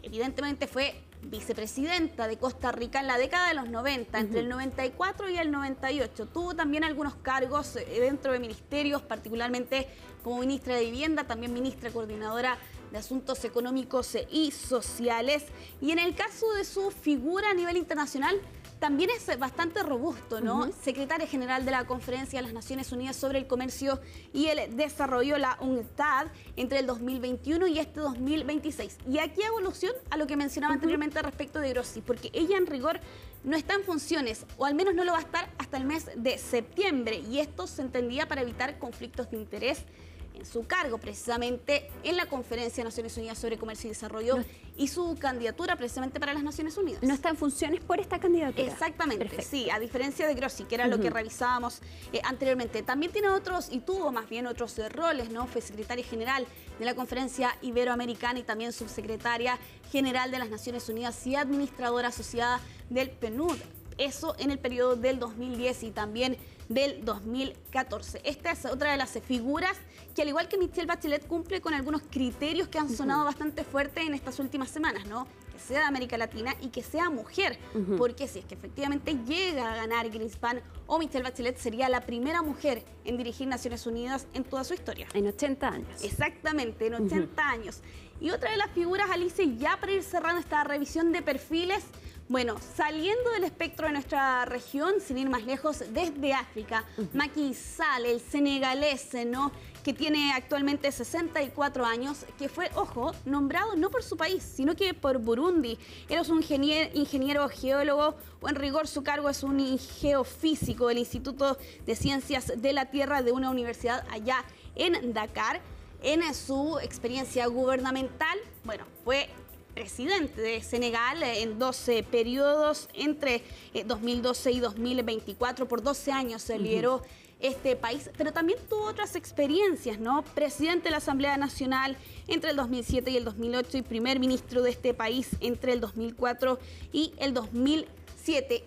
Speaker 10: Evidentemente fue vicepresidenta de Costa Rica en la década de los 90, entre el 94 y el 98. Tuvo también algunos cargos dentro de ministerios, particularmente como ministra de Vivienda, también ministra coordinadora de Asuntos Económicos y Sociales. Y en el caso de su figura a nivel internacional, también es bastante robusto, ¿no? Secretaria General de la Conferencia de las Naciones Unidas sobre el Comercio y el Desarrollo, la UNCTAD, entre el 2021 y este 2026. Y aquí hago alusión a lo que mencionaba anteriormente respecto de Grossi, porque ella en rigor no está en funciones, o al menos no lo va a estar hasta el mes de septiembre, y esto se entendía para evitar conflictos de interés en su cargo, precisamente en la Conferencia de Naciones Unidas sobre Comercio y Desarrollo y su candidatura precisamente para las Naciones Unidas.
Speaker 1: ¿No está en funciones por esta candidatura?
Speaker 10: Exactamente,
Speaker 1: perfecto.
Speaker 10: Sí, a diferencia de Grossi, que era lo que revisábamos anteriormente. También tiene otros, y tuvo más bien otros roles, ¿no? Fue secretaria general de la Conferencia Iberoamericana y también subsecretaria general de las Naciones Unidas y administradora asociada del PNUD. Eso en el periodo del 2010 y también del 2014. Esta es otra de las figuras que, al igual que Michelle Bachelet, cumple con algunos criterios que han sonado bastante fuerte en estas últimas semanas, ¿no? Que sea de América Latina y que sea mujer, porque si es que efectivamente llega a ganar Greenspan o Michelle Bachelet, sería la primera mujer en dirigir Naciones Unidas en toda su historia.
Speaker 1: En 80 años.
Speaker 10: Exactamente, en 80 años. Y otra de las figuras, Alicia, ya para ir cerrando esta revisión de perfiles, bueno, saliendo del espectro de nuestra región, sin ir más lejos, desde África, Macky Sall, el senegalés, ¿no? Que tiene actualmente 64 años, que fue, ojo, nombrado no por su país, sino que por Burundi. Él es un ingeniero geólogo, o en rigor su cargo es un geofísico del Instituto de Ciencias de la Tierra de una universidad allá en Dakar. En su experiencia gubernamental, bueno, fue presidente de Senegal en 12 periodos entre 2012 y 2024. Por 12 años se lideró este país, pero también tuvo otras experiencias, ¿no? Presidente de la Asamblea Nacional entre el 2007 y el 2008 y primer ministro de este país entre el 2004 y el 2007.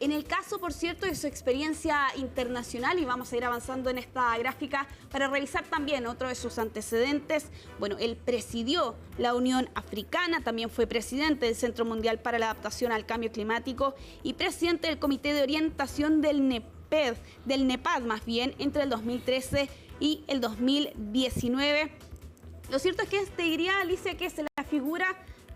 Speaker 10: En el caso, por cierto, de su experiencia internacional, y vamos a ir avanzando en esta gráfica para revisar también otro de sus antecedentes. Bueno, él presidió la Unión Africana, también fue presidente del Centro Mundial para la Adaptación al Cambio Climático y presidente del Comité de Orientación del NEPAD más bien, entre el 2013 y el 2019. Lo cierto es que te diría, Alicia, que es la figura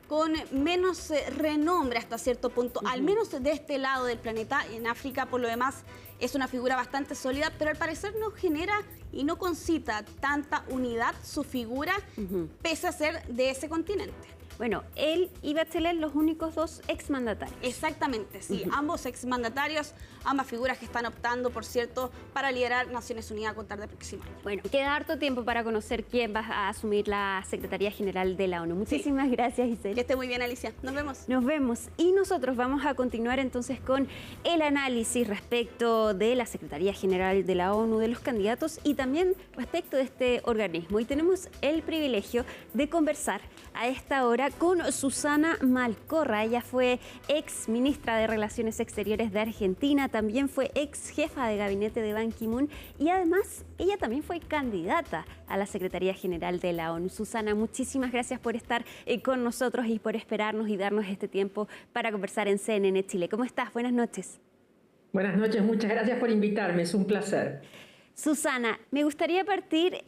Speaker 10: con menos renombre hasta cierto punto, al menos de este lado del planeta. En África, por lo demás, es una figura bastante sólida, pero al parecer no genera y no concita tanta unidad su figura, pese a ser de ese continente.
Speaker 1: Bueno, él y Bachelet, los únicos dos exmandatarios.
Speaker 10: Exactamente, sí. Ambos exmandatarios, ambas figuras que están optando, por cierto, para liderar Naciones Unidas a contar del próximo año.
Speaker 1: Bueno, queda harto tiempo para conocer quién va a asumir la Secretaría General de la ONU. Muchísimas gracias, Isel.
Speaker 10: Que esté muy bien, Alicia. Nos vemos.
Speaker 1: Nos vemos. Y nosotros vamos a continuar entonces con el análisis respecto de la Secretaría General de la ONU, de los candidatos y también respecto de este organismo. Y tenemos el privilegio de conversar a esta hora con Susana Malcorra. Ella fue ex ministra de Relaciones Exteriores de Argentina, también fue ex jefa de gabinete de Ban Ki-moon y además ella también fue candidata a la Secretaría General de la ONU. Susana, muchísimas gracias por estar con nosotros y por esperarnos y darnos este tiempo para conversar en CNN Chile. ¿Cómo estás? Buenas noches.
Speaker 11: Buenas noches, muchas gracias por invitarme, es un placer.
Speaker 1: Susana, me gustaría partir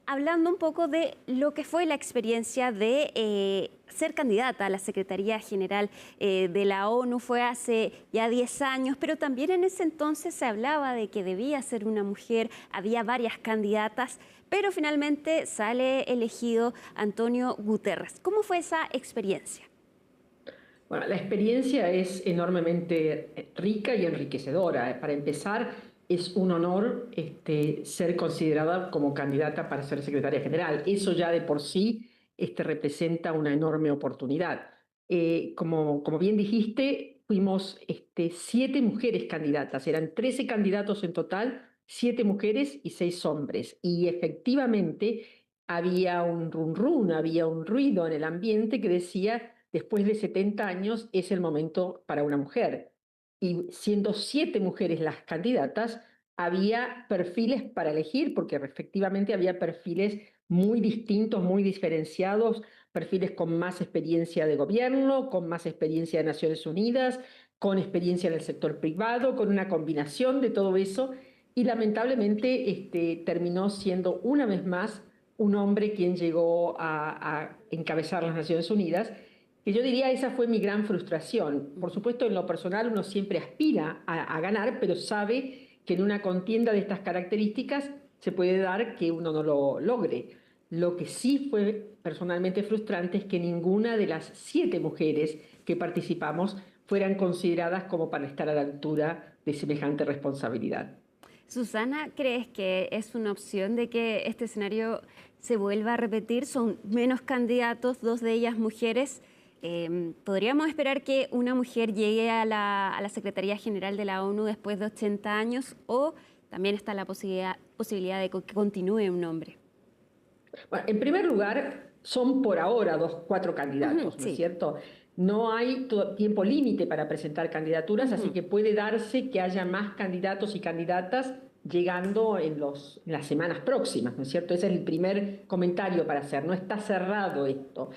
Speaker 1: hablando un poco de lo que fue la experiencia de ser candidata a la Secretaría General de la ONU. Fue hace ya 10 años, pero también en ese entonces se hablaba de que debía ser una mujer, había varias candidatas, pero finalmente sale elegido Antonio Guterres. ¿Cómo fue esa experiencia?
Speaker 11: Bueno, la experiencia es enormemente rica y enriquecedora. Para empezar, es un honor ser considerada como candidata para ser secretaria general. Eso ya de por sí representa una enorme oportunidad. Como bien dijiste, fuimos 7 mujeres candidatas, eran 13 candidatos en total, 7 mujeres y 6 hombres. Y efectivamente había un run, había un ruido en el ambiente que decía, después de 70 años es el momento para una mujer. Y siendo 7 mujeres las candidatas, había perfiles para elegir, porque efectivamente había perfiles muy distintos, muy diferenciados, perfiles con más experiencia de gobierno, con más experiencia de Naciones Unidas, con experiencia en el sector privado, con una combinación de todo eso, y lamentablemente terminó siendo una vez más un hombre quien llegó a encabezar las Naciones Unidas, que yo diría esa fue mi gran frustración. Por supuesto, en lo personal uno siempre aspira a ganar, pero sabe que en una contienda de estas características se puede dar que uno no lo logre. Lo que sí fue personalmente frustrante es que ninguna de las 7 mujeres que participamos fueran consideradas como para estar a la altura de semejante responsabilidad.
Speaker 1: Susana, ¿crees que es una opción de que este escenario se vuelva a repetir? Son menos candidatos, 2 de ellas mujeres. ¿Podríamos esperar que una mujer llegue a la Secretaría General de la ONU después de 80 años o también está la posibilidad de que continúe un hombre?
Speaker 11: Bueno, en primer lugar, son por ahora 4 candidatos, ¿no es cierto? No hay tiempo límite para presentar candidaturas, así que puede darse que haya más candidatos y candidatas llegando en las semanas próximas, ¿no es cierto? Ese es el primer comentario para hacer. No está cerrado esto.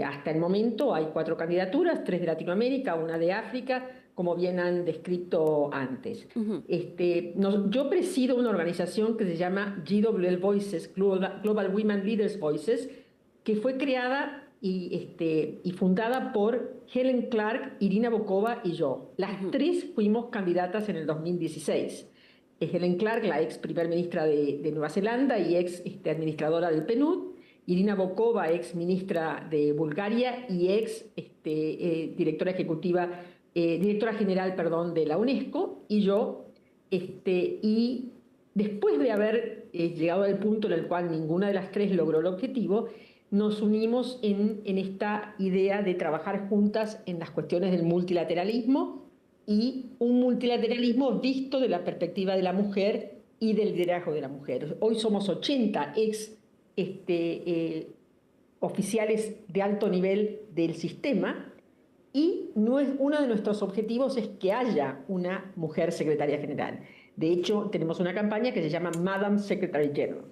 Speaker 11: Hasta el momento hay 4 candidaturas, 3 de Latinoamérica, 1 de África, como bien han descrito antes. Yo presido una organización que se llama GWL Voices, Global Women Leaders Voices, que fue creada y fundada por Helen Clark, Irina Bokova y yo. Las 3 fuimos candidatas en el 2016. Helen Clark, la ex primer ministra de Nueva Zelanda y ex administradora del PNUD, Irina Bokova, ex ministra de Bulgaria y ex directora general de la UNESCO, y yo, y después de haber llegado al punto en el cual ninguna de las 3 logró el objetivo, nos unimos en esta idea de trabajar juntas en las cuestiones del multilateralismo y un multilateralismo visto de la perspectiva de la mujer y del liderazgo de la mujer. Hoy somos 80 ex oficiales de alto nivel del sistema y uno de nuestros objetivos es que haya una mujer secretaria general. De hecho, tenemos una campaña que se llama Madam Secretary General.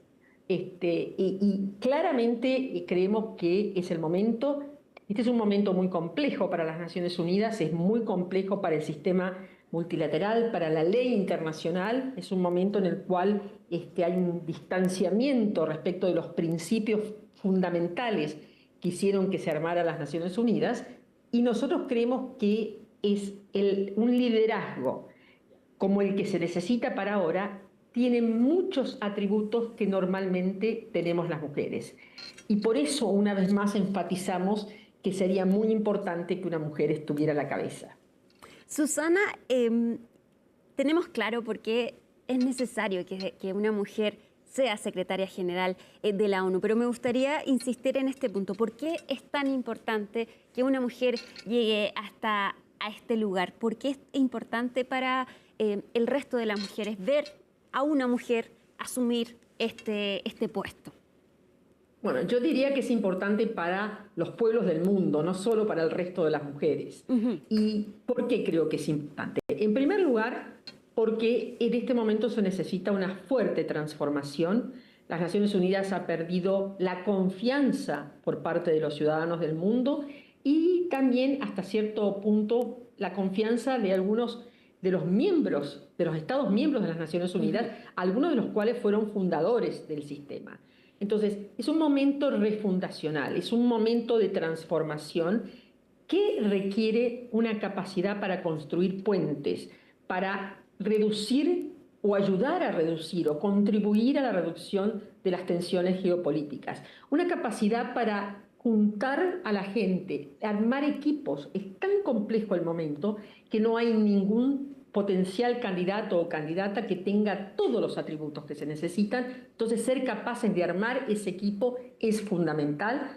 Speaker 11: Y claramente creemos que es el momento. Este es un momento muy complejo para las Naciones Unidas, es muy complejo para el sistema multilateral, para la ley internacional. Es un momento en el cual hay un distanciamiento respecto de los principios fundamentales que hicieron que se armara las Naciones Unidas, y nosotros creemos que es un liderazgo como el que se necesita para ahora. Tiene muchos atributos que normalmente tenemos las mujeres. Y por eso, una vez más, enfatizamos que sería muy importante que una mujer estuviera a la cabeza.
Speaker 1: Susana, tenemos claro por qué es necesario que una mujer sea secretaria general de la ONU, pero me gustaría insistir en este punto. ¿Por qué es tan importante que una mujer llegue hasta a este lugar? ¿Por qué es importante para el resto de las mujeres ver a una mujer asumir este puesto?
Speaker 11: Bueno, yo diría que es importante para los pueblos del mundo, no solo para el resto de las mujeres. ¿Y por qué creo que es importante? En primer lugar, porque en este momento se necesita una fuerte transformación. Las Naciones Unidas ha perdido la confianza por parte de los ciudadanos del mundo y también, hasta cierto punto, la confianza de algunos de los miembros, de los Estados miembros de las Naciones Unidas, algunos de los cuales fueron fundadores del sistema. Entonces, es un momento refundacional, es un momento de transformación que requiere una capacidad para construir puentes, para reducir o ayudar a reducir o contribuir a la reducción de las tensiones geopolíticas. Una capacidad para juntar a la gente, armar equipos. Es tan complejo el momento que no hay ningún potencial candidato o candidata que tenga todos los atributos que se necesitan. Entonces, ser capaces de armar ese equipo es fundamental.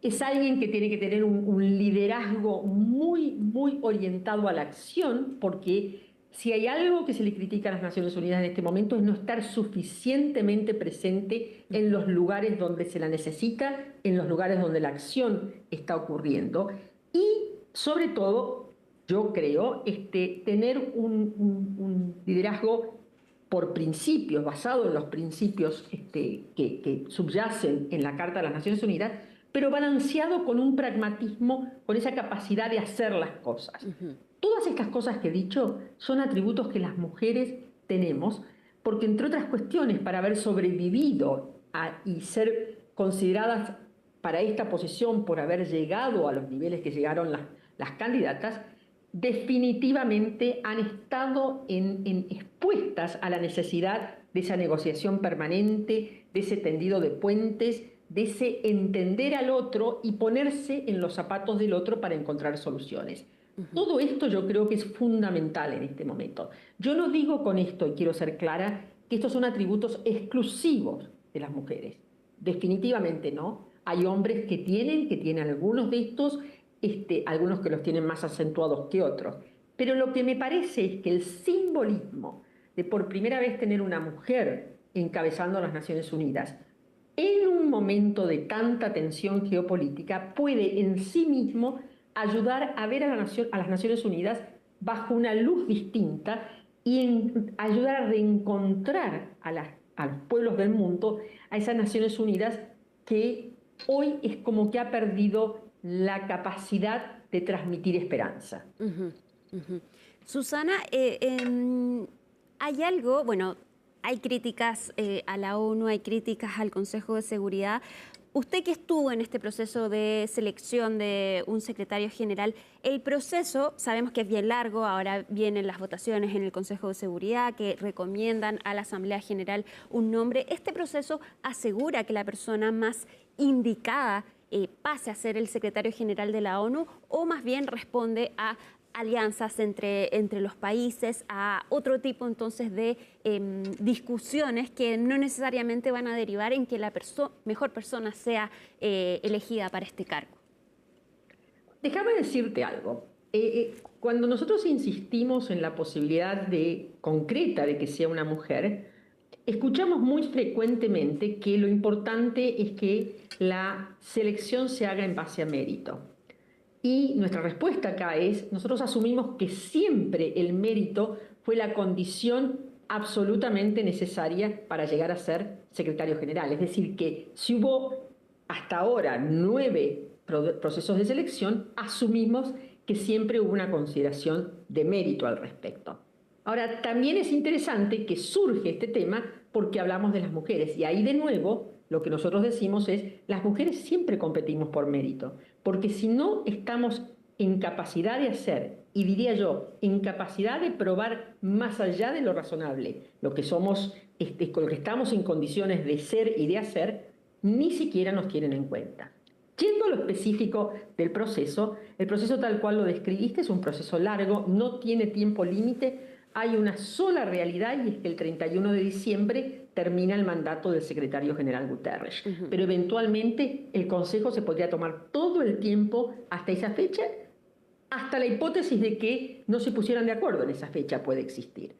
Speaker 11: Es alguien que tiene que tener un liderazgo muy, muy orientado a la acción, porque si hay algo que se le critica a las Naciones Unidas en este momento es no estar suficientemente presente en los lugares donde se la necesita, en los lugares donde la acción está ocurriendo. Y, sobre todo, yo creo, tener un liderazgo por principios, basado en los principios que subyacen en la Carta de las Naciones Unidas, pero balanceado con un pragmatismo, con esa capacidad de hacer las cosas. Todas estas cosas que he dicho son atributos que las mujeres tenemos, porque entre otras cuestiones, para haber sobrevivido y ser consideradas para esta posición por haber llegado a los niveles que llegaron las candidatas, definitivamente han estado expuestas a la necesidad de esa negociación permanente, de ese tendido de puentes, de ese entender al otro y ponerse en los zapatos del otro para encontrar soluciones. Todo esto yo creo que es fundamental en este momento. Yo no digo con esto, y quiero ser clara, que estos son atributos exclusivos de las mujeres. Definitivamente no. Hay hombres que tienen algunos de estos, algunos que los tienen más acentuados que otros. Pero lo que me parece es que el simbolismo de por primera vez tener una mujer encabezando las Naciones Unidas en un momento de tanta tensión geopolítica puede en sí mismo ayudar a ver a las Naciones Unidas bajo una luz distinta y ayudar a reencontrar a los pueblos del mundo, a esas Naciones Unidas que hoy es como que ha perdido la capacidad de transmitir esperanza.
Speaker 1: Susana, hay algo, bueno, hay críticas a la ONU, hay críticas al Consejo de Seguridad. Usted que estuvo en este proceso de selección de un secretario general, el proceso sabemos que es bien largo, ahora vienen las votaciones en el Consejo de Seguridad que recomiendan a la Asamblea General un nombre. ¿Este proceso asegura que la persona más indicada pase a ser el secretario general de la ONU o más bien responde a alianzas entre los países, a otro tipo entonces de discusiones que no necesariamente van a derivar en que la mejor persona sea elegida para este cargo?
Speaker 11: Déjame decirte algo. Cuando nosotros insistimos en la posibilidad concreta de que sea una mujer, escuchamos muy frecuentemente que lo importante es que la selección se haga en base a mérito. Y nuestra respuesta acá es, nosotros asumimos que siempre el mérito fue la condición absolutamente necesaria para llegar a ser secretario general. Es decir, que si hubo hasta ahora 9 procesos de selección, asumimos que siempre hubo una consideración de mérito al respecto. Ahora, también es interesante que surge este tema porque hablamos de las mujeres. Y ahí de nuevo, lo que nosotros decimos es, las mujeres siempre competimos por mérito. Porque si no estamos en capacidad de hacer, y diría yo, en capacidad de probar más allá de lo razonable, lo que somos, lo que estamos en condiciones de ser y de hacer, ni siquiera nos tienen en cuenta. Yendo a lo específico del proceso, el proceso tal cual lo describiste es un proceso largo, no tiene tiempo límite. Hay una sola realidad y es que el 31 de diciembre termina el mandato del secretario general Guterres. Pero eventualmente el Consejo se podría tomar todo el tiempo hasta esa fecha, hasta la hipótesis de que no se pusieran de acuerdo en esa fecha puede existir.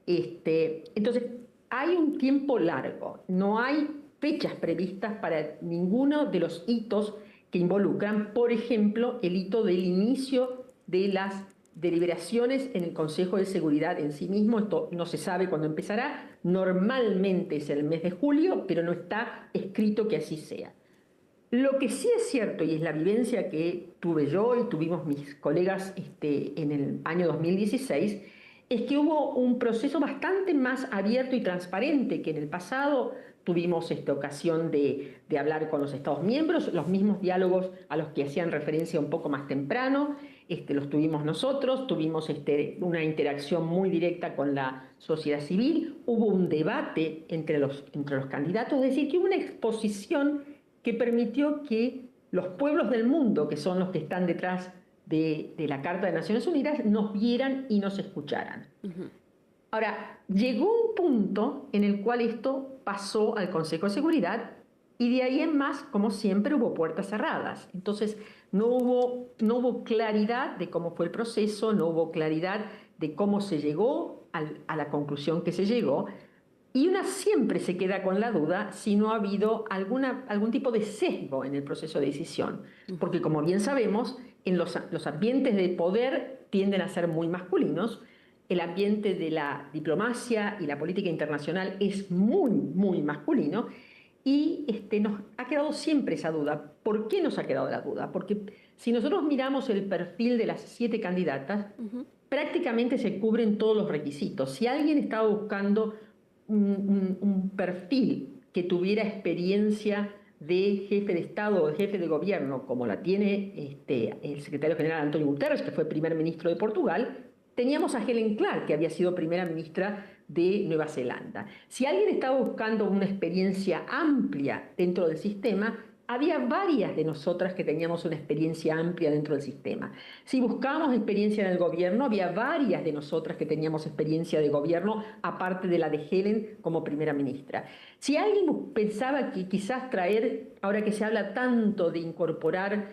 Speaker 11: Entonces, hay un tiempo largo, no hay fechas previstas para ninguno de los hitos que involucran, por ejemplo, el hito del inicio de las deliberaciones en el Consejo de Seguridad en sí mismo. Esto no se sabe cuándo empezará, normalmente es el mes de julio, pero no está escrito que así sea. Lo que sí es cierto, y es la vivencia que tuve yo y tuvimos mis colegas en el año 2016, es que hubo un proceso bastante más abierto y transparente que en el pasado. Tuvimos ocasión de hablar con los Estados miembros, los mismos diálogos a los que hacían referencia un poco más temprano, los tuvimos nosotros, tuvimos una interacción muy directa con la sociedad civil, hubo un debate entre los candidatos, es decir, que hubo una exposición que permitió que los pueblos del mundo, que son los que están detrás de la Carta de Naciones Unidas nos vieran y nos escucharan. Ahora, llegó un punto en el cual esto pasó al Consejo de Seguridad y de ahí en más, como siempre, hubo puertas cerradas. Entonces, no hubo claridad de cómo fue el proceso, no hubo claridad de cómo se llegó a la conclusión que se llegó. Y una siempre se queda con la duda si no ha habido algún tipo de sesgo en el proceso de decisión. Porque como bien sabemos, en los ambientes de poder tienden a ser muy masculinos. El ambiente de la diplomacia y la política internacional es muy, muy masculino. Y nos ha quedado siempre esa duda. ¿Por qué nos ha quedado la duda? Porque si nosotros miramos el perfil de las 7 candidatas, prácticamente se cubren todos los requisitos. Si alguien estaba buscando un perfil que tuviera experiencia de jefe de Estado o de jefe de gobierno, como la tiene el secretario general António Guterres, que fue primer ministro de Portugal, teníamos a Helen Clark, que había sido primera ministra de Nueva Zelanda. Si alguien estaba buscando una experiencia amplia dentro del sistema, había varias de nosotras que teníamos una experiencia amplia dentro del sistema. Si buscábamos experiencia en el gobierno, había varias de nosotras que teníamos experiencia de gobierno, aparte de la de Helen como primera ministra. Si alguien pensaba que quizás traer, ahora que se habla tanto de incorporar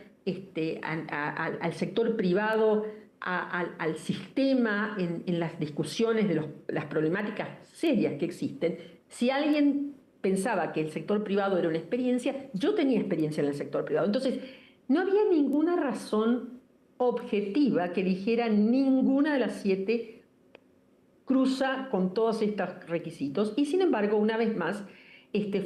Speaker 11: al sector privado, al sistema en las discusiones de las problemáticas serias que existen, si alguien pensaba que el sector privado era una experiencia, yo tenía experiencia en el sector privado. Entonces, no había ninguna razón objetiva que dijera ninguna de las 7 cruza con todos estos requisitos. Y sin embargo, una vez más,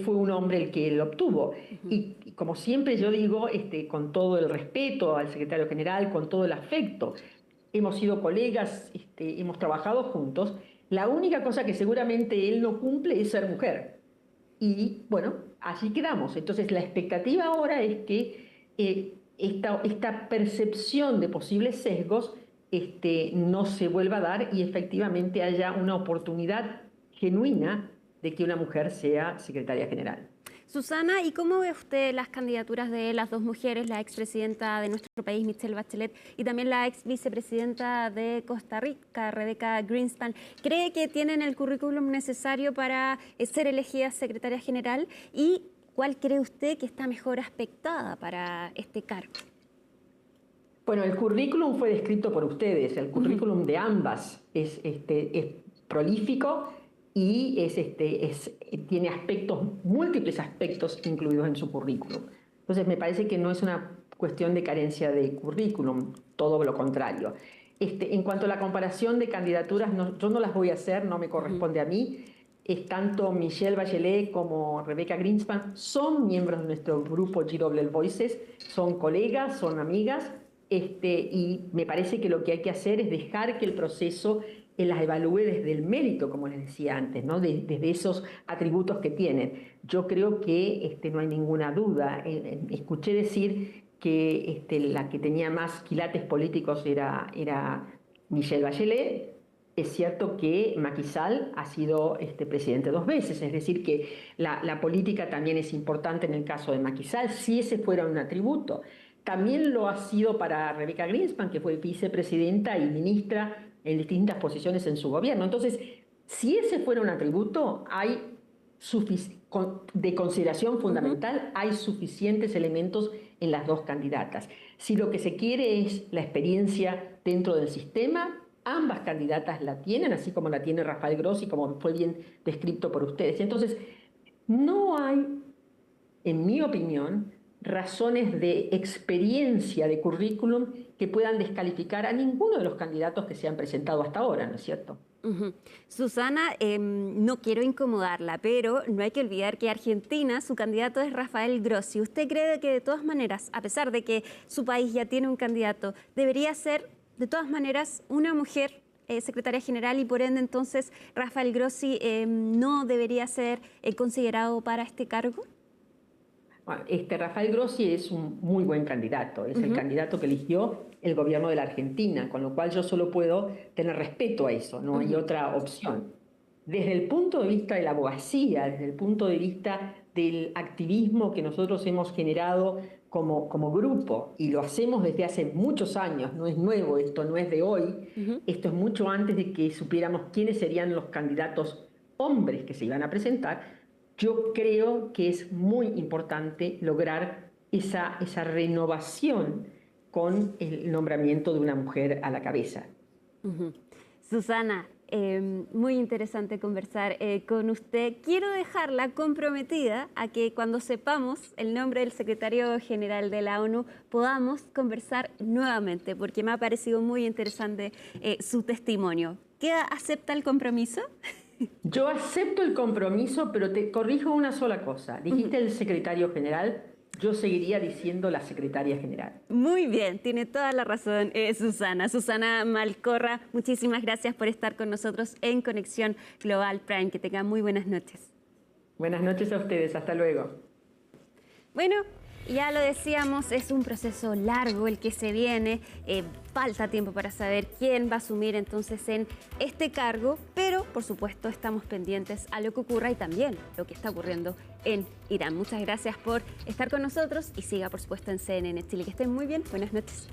Speaker 11: fue un hombre el que lo obtuvo. Y como siempre yo digo, con todo el respeto al secretario general, con todo el afecto, hemos sido colegas, hemos trabajado juntos. La única cosa que seguramente él no cumple es ser mujer. Y bueno, así quedamos. Entonces la expectativa ahora es que esta percepción de posibles sesgos no se vuelva a dar y efectivamente haya una oportunidad genuina de que una mujer sea secretaria general.
Speaker 1: Susana, ¿y cómo ve usted las candidaturas de las 2 mujeres, la expresidenta de nuestro país, Michelle Bachelet, y también la ex vicepresidenta de Costa Rica, Rebecca Greenspan? ¿Cree que tienen el currículum necesario para ser elegidas secretaria general? ¿Y cuál cree usted que está mejor aspectada para este cargo?
Speaker 11: Bueno, el currículum fue descrito por ustedes. El currículum de ambas es prolífico y tiene múltiples aspectos incluidos en su currículum. Entonces me parece que no es una cuestión de carencia de currículum, todo lo contrario. En cuanto a la comparación de candidaturas, yo no las voy a hacer, no me corresponde a mí. Tanto Michelle Bachelet como Rebecca Greenspan son miembros de nuestro grupo GW Voices, son colegas, son amigas, y me parece que lo que hay que hacer es dejar que el proceso las evalúe desde el mérito, como les decía antes, ¿no? Desde esos atributos que tienen. Yo creo que no hay ninguna duda. Escuché decir que la que tenía más quilates políticos era Michelle Bachelet. Es cierto que Macky Sall ha sido presidente 2 veces, es decir, que la política también es importante en el caso de Macky Sall, si ese fuera un atributo. También lo ha sido para Rebecca Greenspan, que fue vicepresidenta y ministra en distintas posiciones en su gobierno. Entonces, si ese fuera un atributo, de consideración fundamental, hay suficientes elementos en las 2 candidatas. Si lo que se quiere es la experiencia dentro del sistema, ambas candidatas la tienen, así como la tiene Rafael Grossi, como fue bien descrito por ustedes. Entonces, no hay, en mi opinión, razones de experiencia, de currículum, que puedan descalificar a ninguno de los candidatos que se han presentado hasta ahora, ¿no es cierto?
Speaker 1: Susana, no quiero incomodarla, pero no hay que olvidar que Argentina, su candidato es Rafael Grossi. ¿Usted cree que de todas maneras, a pesar de que su país ya tiene un candidato, debería ser de todas maneras una mujer secretaria general y por ende entonces Rafael Grossi no debería ser considerado para este cargo?
Speaker 11: Bueno, Rafael Grossi es un muy buen candidato, es el candidato que eligió el gobierno de la Argentina, con lo cual yo solo puedo tener respeto a eso, no hay otra opción. Desde el punto de vista de la abogacía, desde el punto de vista del activismo que nosotros hemos generado como grupo, y lo hacemos desde hace muchos años, no es nuevo, esto no es de hoy, esto es mucho antes de que supiéramos quiénes serían los candidatos hombres que se iban a presentar. Yo creo que es muy importante lograr esa renovación con el nombramiento de una mujer a la cabeza.
Speaker 1: Susana, muy interesante conversar con usted. Quiero dejarla comprometida a que cuando sepamos el nombre del secretario general de la ONU podamos conversar nuevamente, porque me ha parecido muy interesante su testimonio. ¿Acepta el compromiso?
Speaker 11: Yo acepto el compromiso, pero te corrijo una sola cosa. Dijiste el secretario general. Yo seguiría diciendo la secretaria general.
Speaker 1: Muy bien, tiene toda la razón, Susana. Susana Malcorra, muchísimas gracias por estar con nosotros en Conexión Global Prime. Que tengan muy buenas noches.
Speaker 11: Buenas noches a ustedes, hasta luego.
Speaker 1: Bueno, ya lo decíamos, es un proceso largo el que se viene. Falta tiempo para saber quién va a asumir entonces en este cargo, pero por supuesto estamos pendientes a lo que ocurra y también lo que está ocurriendo en Irán. Muchas gracias por estar con nosotros y siga por supuesto en CNN Chile. Que estén muy bien, buenas noches.